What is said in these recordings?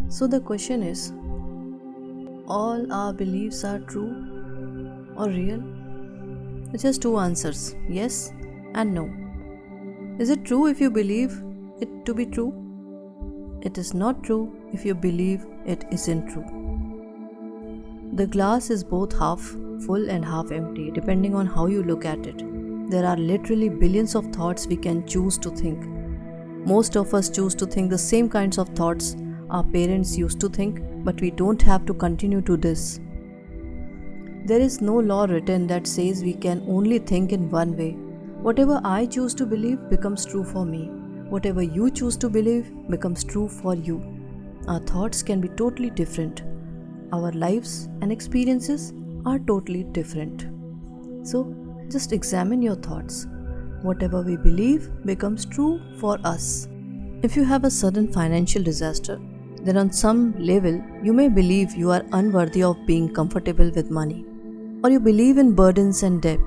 So the question is, all our beliefs are true or real? It's just two answers, yes and no. Is it true if you believe it to be true? It is not true if you believe it isn't true. The glass is both half full and half empty, depending on how you look at it. There are literally billions of thoughts we can choose to think. Most of us choose to think the same kinds of thoughts our parents used to think, but we don't have to continue to this. There is no law written that says we can only think in one way. Whatever I choose to believe becomes true for me. Whatever you choose to believe becomes true for you. Our thoughts can be totally different. Our lives and experiences are totally different. So, just examine your thoughts. Whatever we believe becomes true for us. If you have a sudden financial disaster, then on some level you may believe you are unworthy of being comfortable with money. Or you believe in burdens and debt.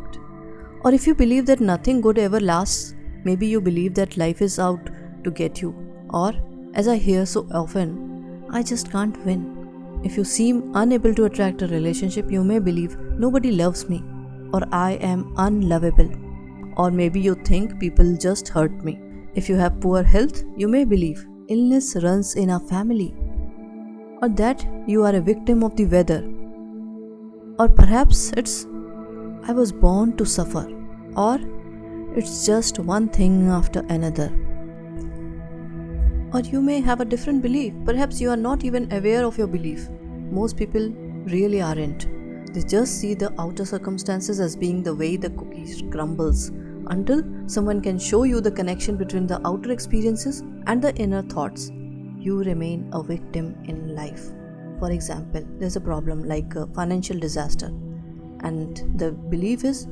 Or if you believe that nothing good ever lasts, maybe you believe that life is out to get you. Or, as I hear so often, I just can't win. If you seem unable to attract a relationship, you may believe nobody loves me, or I am unlovable. Or maybe you think people just hurt me. If you have poor health, you may believe illness runs in our family, or that you are a victim of the weather. Or perhaps it's I was born to suffer, or it's just one thing after another. Or you may have a different belief. Perhaps you are not even aware of your belief. Most people really aren't. They just see the outer circumstances as being the way the cookie crumbles until someone can show you the connection between the outer experiences and the inner thoughts. You remain a victim in life. For example, there's a problem like a financial disaster, and the belief is,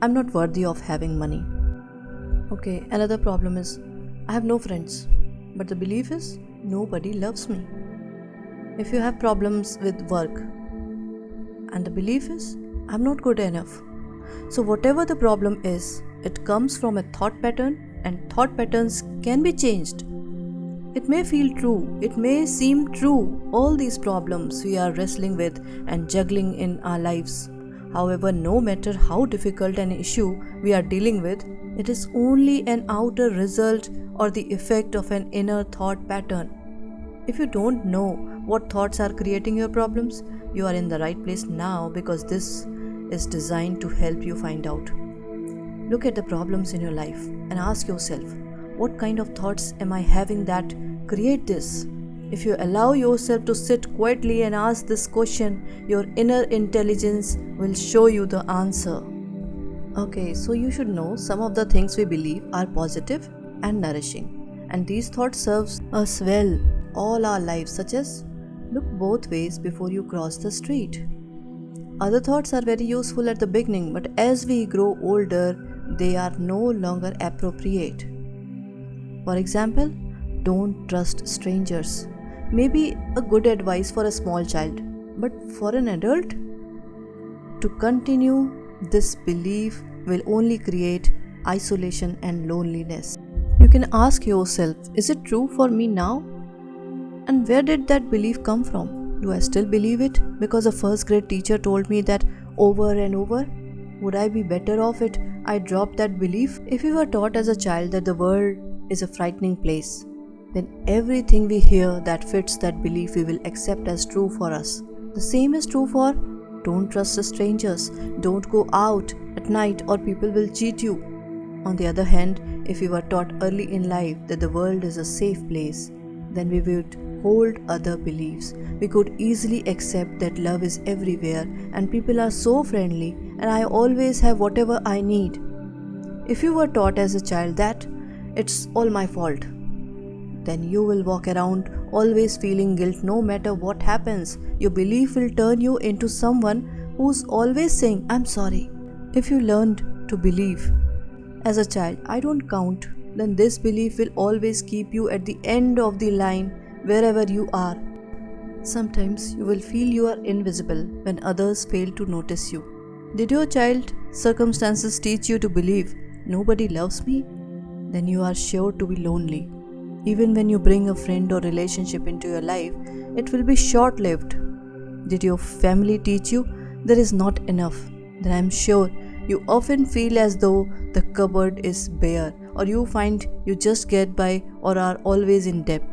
I'm not worthy of having money. Okay, another problem is, I have no friends, but the belief is, nobody loves me. If you have problems with work, and the belief is, I'm not good enough. So, whatever the problem is, it comes from a thought pattern, and thought patterns can be changed. It may feel true, it may seem true, all these problems we are wrestling with and juggling in our lives. However, no matter how difficult an issue we are dealing with, it is only an outer result or the effect of an inner thought pattern. If you don't know what thoughts are creating your problems, you are in the right place now, because this is designed to help you find out. Look at the problems in your life and ask yourself, what kind of thoughts am I having that create this? If you allow yourself to sit quietly and ask this question, your inner intelligence will show you the answer. Okay, so you should know some of the things we believe are positive and nourishing, and these thoughts serve us well all our lives, such as look both ways before you cross the street. Other thoughts are very useful at the beginning, but as we grow older, they are no longer appropriate. For example, don't trust strangers. Maybe a good advice for a small child, but for an adult, to continue this belief will only create isolation and loneliness. You can ask yourself, is it true for me now? And where did that belief come from? Do I still believe it because a first grade teacher told me that over and over? Would I be better off it I dropped that belief? If we were taught as a child that the world is a frightening place, then everything we hear that fits that belief we will accept as true for us. The same is true for don't trust the strangers, don't go out at night or people will cheat you. On the other hand, if we were taught early in life that the world is a safe place, then we would hold other beliefs. We could easily accept that love is everywhere and people are so friendly and I always have whatever I need. If you were taught as a child that it's all my fault, then you will walk around always feeling guilt no matter what happens. Your belief will turn you into someone who's always saying, I'm sorry. If you learned to believe as a child, I don't count, then this belief will always keep you at the end of the line wherever you are. Sometimes you will feel you are invisible when others fail to notice you. Did your child circumstances teach you to believe nobody loves me? Then you are sure to be lonely. Even when you bring a friend or relationship into your life, it will be short lived. Did your family teach you there is not enough? Then I'm sure you often feel as though the cupboard is bare, or you find you just get by or are always in debt.